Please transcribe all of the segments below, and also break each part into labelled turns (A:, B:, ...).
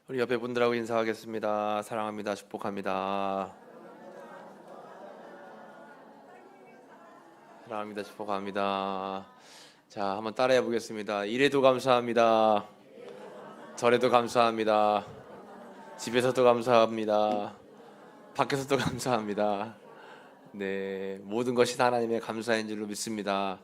A: 우리 옆에 분들하고 인사하겠습니다. 사랑합니다. 축복합니다. 사랑합니다. 축복합니다. 자, 한번 따라해 보겠습니다. 이래도 감사합니다. 저래도 감사합니다. 집에서도 감사합니다. 밖에서도 감사합니다. 네, 모든 것이 다 하나님의 감사인 줄로 믿습니다.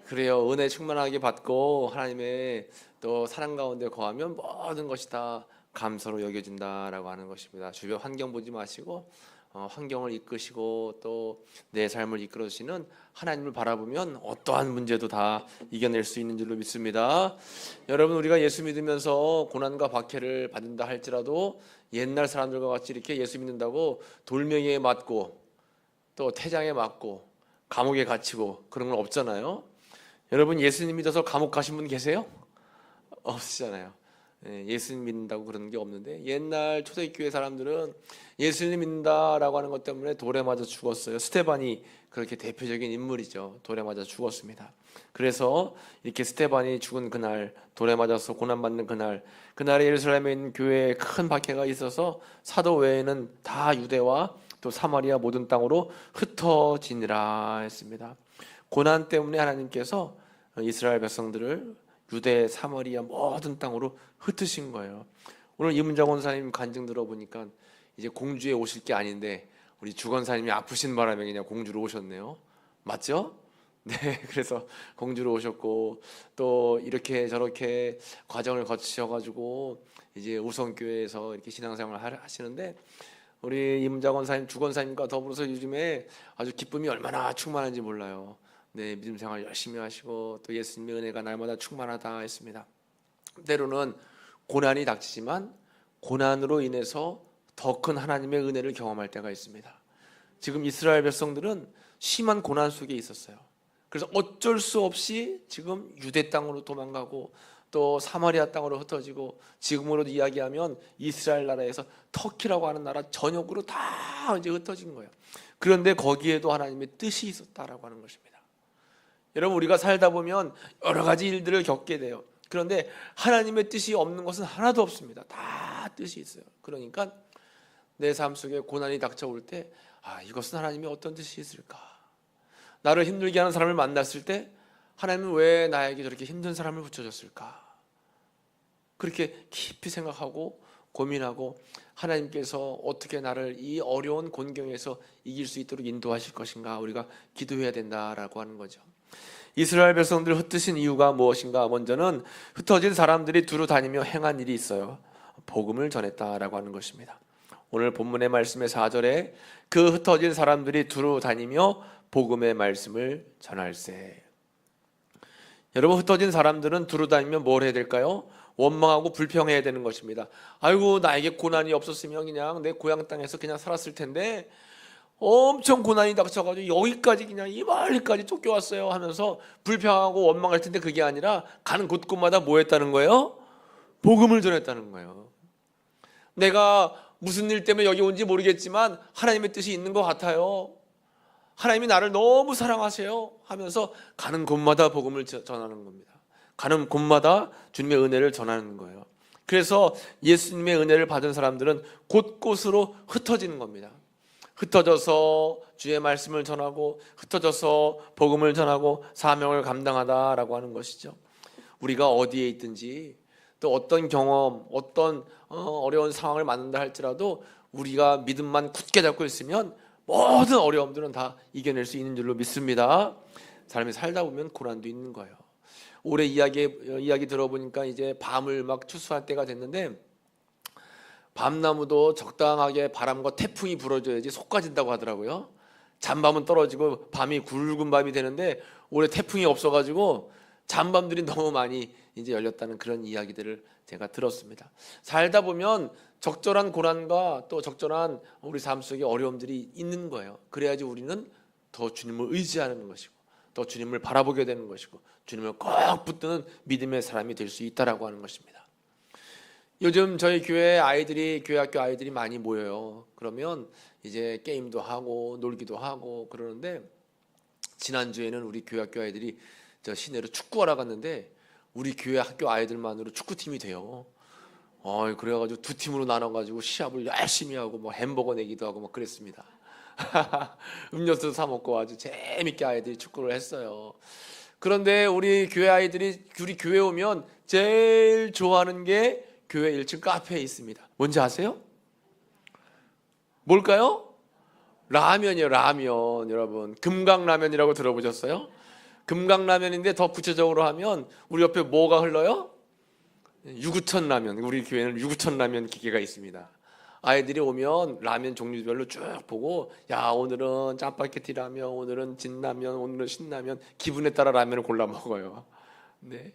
A: 그래요. 은혜 충만하게 받고 하나님의 또 사랑 가운데 거하면 모든 것이 다 감사로 여겨진다라고 하는 것입니다. 주변 환경 보지 마시고 환경을 이끄시고 또 내 삶을 이끌어 주시는 하나님을 바라보면 어떠한 문제도 다 이겨낼 수 있는 줄로 믿습니다. 여러분, 우리가 예수 믿으면서 고난과 박해를 받는다 할지라도 옛날 사람들과 같이 이렇게 예수 믿는다고 돌멩이에 맞고 또 태장에 맞고 감옥에 갇히고 그런 건 없잖아요. 여러분, 예수님 믿어서 감옥 가신 분 계세요? 없으시잖아요. 예수님 믿는다고 그런 게 없는데, 옛날 초대교회 사람들은 예수님 믿는다라고 하는 것 때문에 돌에 맞아 죽었어요. 스테반이 그렇게 대표적인 인물이죠. 돌에 맞아 죽었습니다. 그래서 이렇게 스테반이 죽은 그날, 돌에 맞아서 고난받는 그날에 예루살렘에 있는 교회에 큰 박해가 있어서 사도 외에는 다 유대와 또 사마리아 모든 땅으로 흩어지니라 했습니다. 고난 때문에 하나님께서 이스라엘 백성들을 유대, 사마리아 모든 땅으로 흩으신 거예요. 오늘 이문정 원사님 간증 들어보니까 이제 공주에 오실 게 아닌데 우리 주건사님이 아프신 바람에 그냥 공주로 오셨네요. 맞죠? 네, 그래서 공주로 오셨고 또 이렇게 저렇게 과정을 거치셔가지고 이제 우성교회에서 이렇게 신앙생활을 하시는데, 우리 이문정 원사님, 주건사님과 더불어서 요즘에 아주 기쁨이 얼마나 충만한지 몰라요. 네, 믿음 생활 열심히 하시고 또 예수님의 은혜가 날마다 충만하다 했습니다. 때로는 고난이 닥치지만 고난으로 인해서 더 큰 하나님의 은혜를 경험할 때가 있습니다. 지금 이스라엘 백성들은 심한 고난 속에 있었어요. 그래서 어쩔 수 없이 지금 유대 땅으로 도망가고 또 사마리아 땅으로 흩어지고, 지금으로 이야기하면 이스라엘 나라에서 터키라고 하는 나라 전역으로 다 이제 흩어진 거예요. 그런데 거기에도 하나님의 뜻이 있었다라고 하는 것입니다. 여러분, 우리가 살다 보면 여러 가지 일들을 겪게 돼요. 그런데 하나님의 뜻이 없는 것은 하나도 없습니다. 다 뜻이 있어요. 그러니까 내 삶 속에 고난이 닥쳐올 때, 이것은 하나님의 어떤 뜻이 있을까? 나를 힘들게 하는 사람을 만났을 때 하나님은 왜 나에게 저렇게 힘든 사람을 붙여줬을까? 그렇게 깊이 생각하고 고민하고 하나님께서 어떻게 나를 이 어려운 곤경에서 이길 수 있도록 인도하실 것인가, 우리가 기도해야 된다라고 하는 거죠. 이스라엘 백성들을 흩으신 이유가 무엇인가? 먼저는 흩어진 사람들이 두루 다니며 행한 일이 있어요. 복음을 전했다라고 하는 것입니다. 오늘 본문의 말씀의 4절에 그 흩어진 사람들이 두루 다니며 복음의 말씀을 전할세. 여러분, 흩어진 사람들은 두루 다니면 뭘 해야 될까요? 원망하고 불평해야 되는 것입니다. 아이고, 나에게 고난이 없었으면 그냥 내 고향 땅에서 그냥 살았을 텐데 엄청 고난이 닥쳐가지고 여기까지 그냥 이 멀리까지 쫓겨왔어요 하면서 불평하고 원망할 텐데, 그게 아니라 가는 곳곳마다 뭐 했다는 거예요? 복음을 전했다는 거예요. 내가 무슨 일 때문에 여기 온지 모르겠지만 하나님의 뜻이 있는 것 같아요. 하나님이 나를 너무 사랑하세요 하면서 가는 곳마다 복음을 전하는 겁니다. 가는 곳마다 주님의 은혜를 전하는 거예요. 그래서 예수님의 은혜를 받은 사람들은 곳곳으로 흩어지는 겁니다. 흩어져서 주의 말씀을 전하고 흩어져서 복음을 전하고 사명을 감당하다라고 하는 것이죠. 우리가 어디에 있든지 또 어떤 경험, 어떤 어려운 상황을 만난다 할지라도 우리가 믿음만 굳게 잡고 있으면 모든 어려움들은 다 이겨낼 수 있는 줄로 믿습니다. 삶에 살다 보면 고난도 있는 거예요. 올해 이야기 들어보니까 이제 밤을 막 추수할 때가 됐는데, 밤나무도 적당하게 바람과 태풍이 불어줘야지 솟아진다고 하더라고요. 잠밤은 떨어지고 밤이 굵은 밤이 되는데 올해 태풍이 없어가지고 잠밤들이 너무 많이 이제 열렸다는 그런 이야기들을 제가 들었습니다. 살다 보면 적절한 고난과 또 적절한 우리 삶 속에 어려움들이 있는 거예요. 그래야지 우리는 더 주님을 의지하는 것이고 또 주님을 바라보게 되는 것이고 주님을 꼭 붙드는 믿음의 사람이 될 수 있다라고 하는 것입니다. 요즘 저희 교회 학교 아이들이 많이 모여요. 그러면 이제 게임도 하고 놀기도 하고 그러는데, 지난주에는 우리 교회 학교 아이들이 저 시내로 축구하러 갔는데 우리 교회 학교 아이들만으로 축구팀이 돼요. 그래가지고 두 팀으로 나눠가지고 시합을 열심히 하고 뭐 햄버거 내기도 하고 막 그랬습니다. 음료수 사 먹고 아주 재밌게 아이들이 축구를 했어요. 그런데 우리 교회 오면 제일 좋아하는 게 교회 1층 카페에 있습니다. 뭔지 아세요? 뭘까요? 라면이요. 라면. 여러분, 금강라면이라고 들어보셨어요? 금강라면인데 더 구체적으로 하면 우리 옆에 뭐가 흘러요? 유구천 라면. 우리 교회는 유구천 라면 기계가 있습니다. 아이들이 오면 라면 종류별로 쭉 보고, 야, 오늘은 짜파게티 라면, 오늘은 진라면, 오늘은 신라면, 기분에 따라 라면을 골라 먹어요. 네.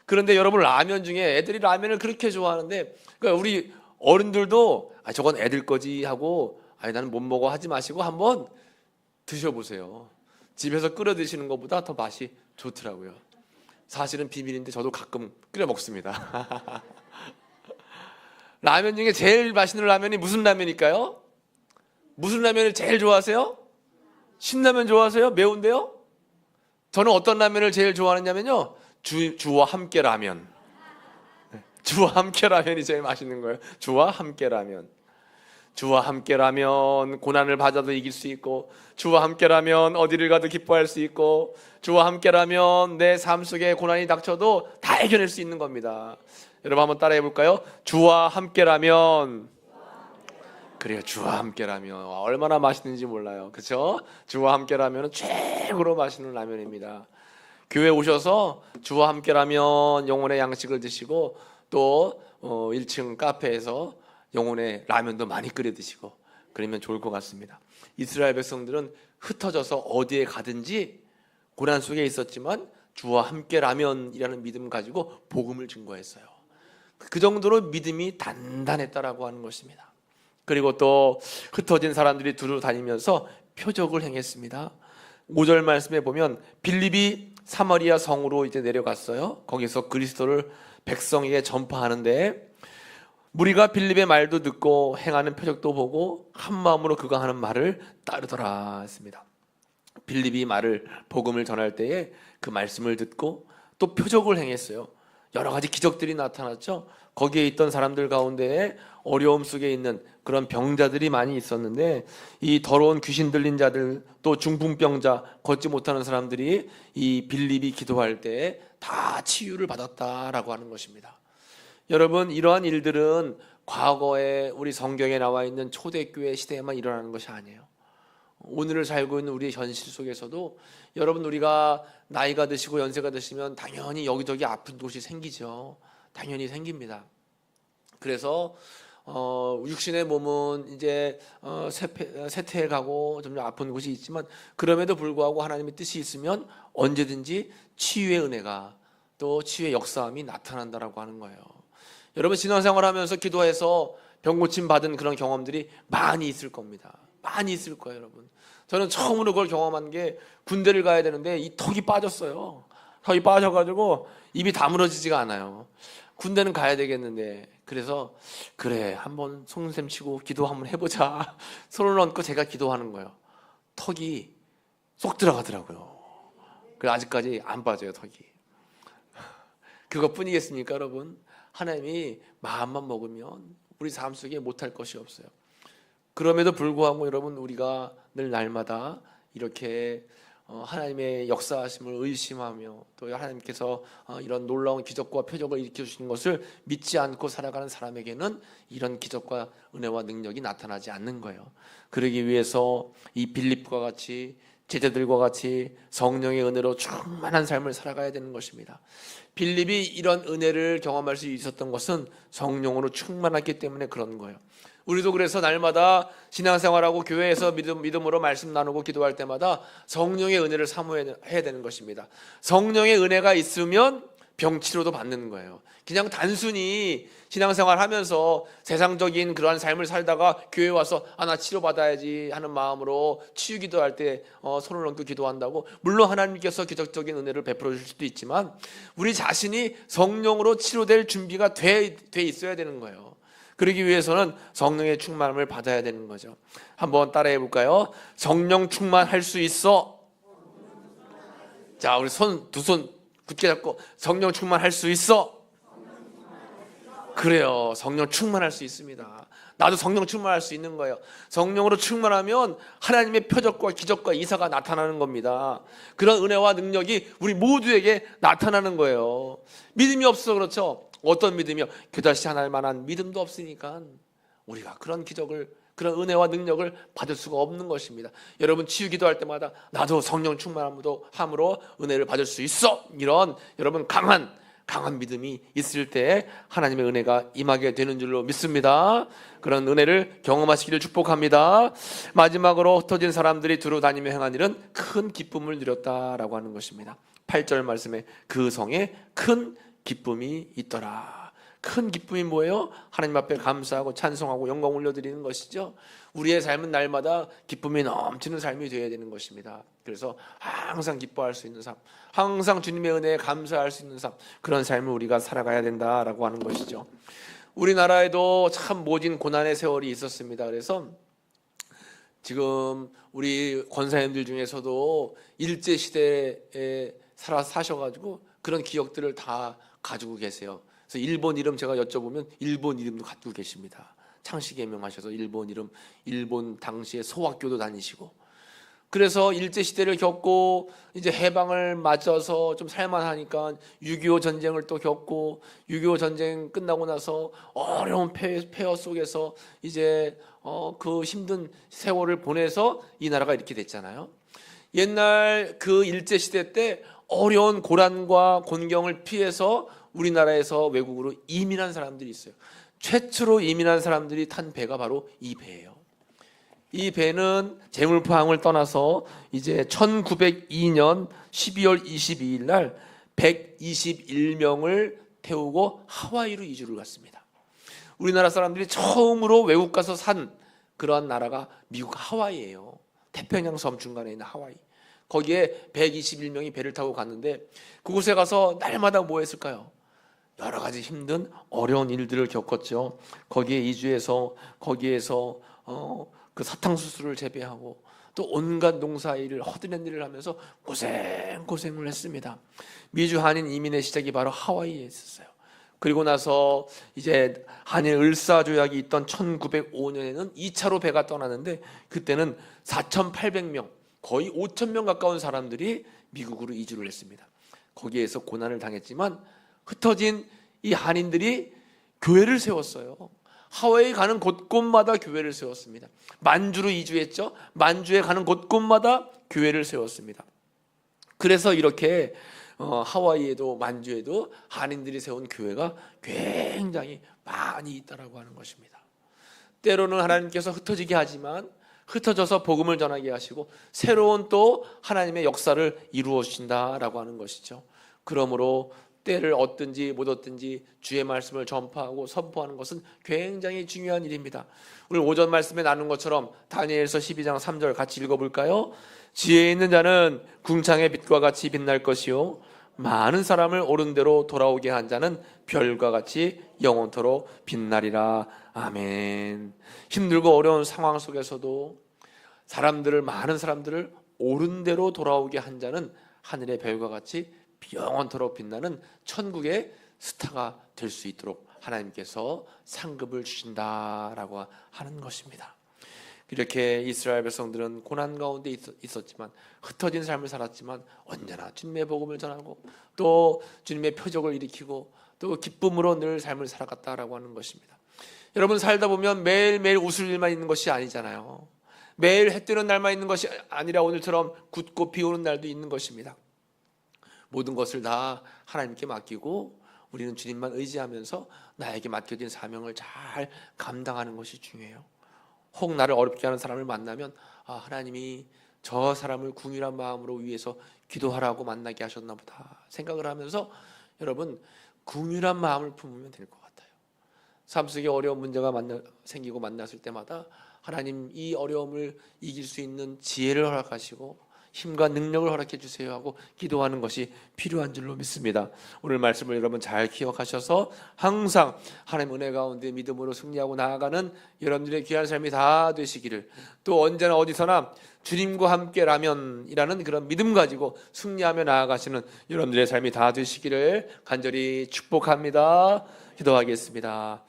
A: 그런데 여러분, 라면 중에 애들이 라면을 그렇게 좋아하는데, 그러니까 우리 어른들도 저건 애들 거지 하고, 나는 못 먹어 하지 마시고 한번 드셔보세요. 집에서 끓여 드시는 것보다 더 맛이 좋더라고요. 사실은 비밀인데 저도 가끔 끓여 먹습니다. 라면 중에 제일 맛있는 라면이 무슨 라면일까요? 무슨 라면을 제일 좋아하세요? 신라면 좋아하세요? 매운데요? 저는 어떤 라면을 제일 좋아하느냐면요, 주와 함께 라면. 주와 함께 라면이 제일 맛있는 거예요. 주와 함께 라면. 주와 함께라면 고난을 받아도 이길 수 있고, 주와 함께라면 어디를 가도 기뻐할 수 있고, 주와 함께라면 내 삶 속에 고난이 닥쳐도 다 해결할 수 있는 겁니다. 여러분 한번 따라해 볼까요? 주와 함께라면. 그래요, 주와 함께라면 얼마나 맛있는지 몰라요. 그렇죠? 주와 함께라면 최고로 맛있는 라면입니다. 교회 오셔서 주와 함께라면 영혼의 양식을 드시고, 또 1층 카페에서 영혼의 라면도 많이 끓여 드시고 그러면 좋을 것 같습니다. 이스라엘 백성들은 흩어져서 어디에 가든지 고난 속에 있었지만 주와 함께 라면이라는 믿음을 가지고 복음을 증거했어요. 그 정도로 믿음이 단단했다라고 하는 것입니다. 그리고 또 흩어진 사람들이 두루 다니면서 표적을 행했습니다. 5절 말씀에 보면 빌립이 사마리아 성으로 이제 내려갔어요. 거기서 그리스도를 백성에게 전파하는데, 무리가 빌립의 말도 듣고 행하는 표적도 보고 한 마음으로 그가 하는 말을 따르더라 했습니다. 빌립이 복음을 전할 때에 그 말씀을 듣고 또 표적을 행했어요. 여러 가지 기적들이 나타났죠. 거기에 있던 사람들 가운데 어려움 속에 있는 그런 병자들이 많이 있었는데, 이 더러운 귀신 들린 자들, 또 중풍병자, 걷지 못하는 사람들이 이 빌립이 기도할 때 다 치유를 받았다라고 하는 것입니다. 여러분, 이러한 일들은 과거에 우리 성경에 나와 있는 초대교회 시대에만 일어나는 것이 아니에요. 오늘을 살고 있는 우리의 현실 속에서도 여러분, 우리가 나이가 드시고 연세가 드시면 당연히 여기저기 아픈 곳이 생기죠. 당연히 생깁니다. 그래서 육신의 몸은 이제 쇠퇴해 가고 점점 아픈 곳이 있지만, 그럼에도 불구하고 하나님의 뜻이 있으면 언제든지 치유의 은혜가, 또 치유의 역사함이 나타난다라고 하는 거예요. 여러분, 신앙생활 하면서 기도해서 병 고침 받은 그런 경험들이 많이 있을 겁니다. 많이 있을 거예요, 여러분. 저는 처음으로 그걸 경험한 게, 군대를 가야 되는데 이 턱이 빠졌어요. 턱이 빠져가지고 입이 다물어지지가 않아요. 군대는 가야 되겠는데, 그래서 그래, 한번 송샘 치고 기도 한번 해보자. 손을 얹고 제가 기도하는 거예요. 턱이 쏙 들어가더라고요. 그래서 아직까지 안 빠져요, 턱이. 그것뿐이겠습니까, 여러분? 하나님이 마음만 먹으면 우리 삶 속에 못할 것이 없어요. 그럼에도 불구하고 여러분, 우리가 늘 날마다 이렇게 하나님의 역사하심을 의심하며, 또 하나님께서 이런 놀라운 기적과 표적을 일으켜 주시는 것을 믿지 않고 살아가는 사람에게는 이런 기적과 은혜와 능력이 나타나지 않는 거예요. 그러기 위해서 이 빌립과 같이, 제자들과 같이 성령의 은혜로 충만한 삶을 살아가야 되는 것입니다. 빌립이 이런 은혜를 경험할 수 있었던 것은 성령으로 충만했기 때문에 그런 거예요. 우리도 그래서 날마다 신앙생활하고 교회에서 믿음으로 말씀 나누고 기도할 때마다 성령의 은혜를 사모해야 되는 것입니다. 성령의 은혜가 있으면 병치료도 받는 거예요. 그냥 단순히 신앙생활 하면서 세상적인 그러한 삶을 살다가 교회 와서 나 치료받아야지 하는 마음으로 치유 기도할 때 손을 얹고 기도한다고, 물론 하나님께서 기적적인 은혜를 베풀어 주실 수도 있지만 우리 자신이 성령으로 치료될 준비가 돼 있어야 되는 거예요. 그러기 위해서는 성령의 충만함을 받아야 되는 거죠. 한번 따라해 볼까요? 성령 충만할 수 있어. 자, 우리 두 손 굳게 잡고 성령 충만할 수 있어. 그래요. 성령 충만할 수 있습니다. 나도 성령 충만할 수 있는 거예요. 성령으로 충만하면 하나님의 표적과 기적과 이사가 나타나는 겁니다. 그런 은혜와 능력이 우리 모두에게 나타나는 거예요. 믿음이 없어 그렇죠? 어떤 믿음이요? 교다시 하나 할 만한 믿음도 없으니까 우리가 그런 기적을, 그런 은혜와 능력을 받을 수가 없는 것입니다. 여러분 치유 기도할 때마다 나도 성령 충만함으로 은혜를 받을 수 있어, 이런 여러분 강한 믿음이 있을 때 하나님의 은혜가 임하게 되는 줄로 믿습니다. 그런 은혜를 경험하시기를 축복합니다. 마지막으로 흩어진 사람들이 두루 다니며 행한 일은 큰 기쁨을 누렸다라고 하는 것입니다. 8절 말씀에 그 성에 큰 기쁨이 있더라. 큰 기쁨이 뭐예요? 하나님 앞에 감사하고 찬송하고 영광 올려드리는 것이죠. 우리의 삶은 날마다 기쁨이 넘치는 삶이 되어야 되는 것입니다. 그래서 항상 기뻐할 수 있는 삶, 항상 주님의 은혜에 감사할 수 있는 삶, 그런 삶을 우리가 살아가야 된다라고 하는 것이죠. 우리나라에도 참 모진 고난의 세월이 있었습니다. 그래서 지금 우리 권사님들 중에서도 일제시대에 사셔가지고 그런 기억들을 다 가지고 계세요. 그래서 일본 이름 제가 여쭤보면 일본 이름도 갖고 계십니다. 창씨개명하셔서 일본 이름, 일본 당시에 소학교도 다니시고, 그래서 일제시대를 겪고 이제 해방을 맞아서 좀 살만하니까 6.25 전쟁을 또 겪고, 6.25 전쟁 끝나고 나서 어려운 폐허 속에서 이제 그 힘든 세월을 보내서 이 나라가 이렇게 됐잖아요. 옛날 그 일제시대 때 어려운 고난과 곤경을 피해서 우리나라에서 외국으로 이민한 사람들이 있어요. 최초로 이민한 사람들이 탄 배가 바로 이 배예요. 이 배는 제물포항을 떠나서 이제 1902년 12월 22일 날 121명을 태우고 하와이로 이주를 갔습니다. 우리나라 사람들이 처음으로 외국 가서 산 그러한 나라가 미국 하와이예요. 태평양 섬 중간에 있는 하와이. 거기에 121명이 배를 타고 갔는데 그곳에 가서 날마다 뭐 했을까요? 여러 가지 힘든 어려운 일들을 겪었죠. 거기에 이주해서 거기에서 그 사탕수수를 재배하고 또 온갖 농사일을 허드렛 일을 하면서 고생을 했습니다. 미주 한인 이민의 시작이 바로 하와이에 있었어요. 그리고 나서 이제 한일 을사조약이 있던 1905년에는 2차로 배가 떠나는데 그때는 4,800명, 거의 5,000명 가까운 사람들이 미국으로 이주를 했습니다. 거기에서 고난을 당했지만 흩어진 이 한인들이 교회를 세웠어요. 하와이 가는 곳곳마다 교회를 세웠습니다. 만주로 이주했죠. 만주에 가는 곳곳마다 교회를 세웠습니다. 그래서 이렇게 하와이에도 만주에도 한인들이 세운 교회가 굉장히 많이 있다라고 하는 것입니다. 때로는 하나님께서 흩어지게 하지만 흩어져서 복음을 전하게 하시고 새로운 또 하나님의 역사를 이루어 주신다라고 하는 것이죠. 그러므로 때를 얻든지 못 얻든지 주의 말씀을 전파하고 선포하는 것은 굉장히 중요한 일입니다. 오늘 오전 말씀에 나눈 것처럼 다니엘서 12장 3절 같이 읽어볼까요? 지혜 있는 자는 궁창의 빛과 같이 빛날 것이요 많은 사람을 옳은 대로 돌아오게 한 자는 별과 같이 영원토록 빛나리라. 아멘. 힘들고 어려운 상황 속에서도 많은 사람들을 옳은 대로 돌아오게 한 자는 하늘의 별과 같이 영원토록 빛나는 천국의 스타가 될 수 있도록 하나님께서 상급을 주신다라고 하는 것입니다. 이렇게 이스라엘 백성들은 고난 가운데 있었지만 흩어진 삶을 살았지만 언제나 주님의 복음을 전하고 또 주님의 표적을 일으키고 또 기쁨으로 늘 삶을 살아갔다라고 하는 것입니다. 여러분 살다 보면 매일매일 웃을 일만 있는 것이 아니잖아요. 매일 해 뜨는 날만 있는 것이 아니라 오늘처럼 굳고 비 오는 날도 있는 것입니다. 모든 것을 다 하나님께 맡기고 우리는 주님만 의지하면서 나에게 맡겨진 사명을 잘 감당하는 것이 중요해요. 혹 나를 어렵게 하는 사람을 만나면 하나님이 저 사람을 궁휼한 마음으로 위해서 기도하라고 만나게 하셨나 보다 생각을 하면서 여러분 궁휼한 마음을 품으면 될 것 같아요. 삶 속에 어려운 문제가 생기고 만났을 때마다 하나님 이 어려움을 이길 수 있는 지혜를 허락하시고 힘과 능력을 허락해 주세요 하고 기도하는 것이 필요한 줄로 믿습니다. 오늘 말씀을 여러분 잘 기억하셔서 항상 하나님 은혜 가운데 믿음으로 승리하고 나아가는 여러분들의 귀한 삶이 다 되시기를, 또 언제나 어디서나 주님과 함께라면이라는 그런 믿음 가지고 승리하며 나아가시는 여러분들의 삶이 다 되시기를 간절히 축복합니다. 기도하겠습니다.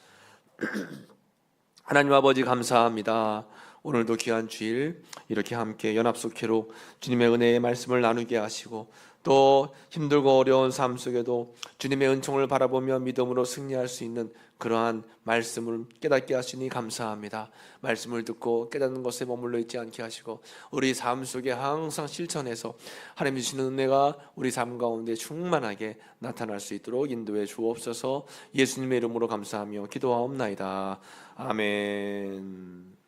A: 하나님 아버지 감사합니다. 오늘도 귀한 주일 이렇게 함께 연합속회로 주님의 은혜의 말씀을 나누게 하시고, 또 힘들고 어려운 삶 속에도 주님의 은총을 바라보며 믿음으로 승리할 수 있는 그러한 말씀을 깨닫게 하시니 감사합니다. 말씀을 듣고 깨닫는 것에 머물러 있지 않게 하시고 우리 삶 속에 항상 실천해서 하나님 주시는 은혜가 우리 삶 가운데 충만하게 나타날 수 있도록 인도해 주옵소서. 예수님의 이름으로 감사하며 기도하옵나이다. 아멘.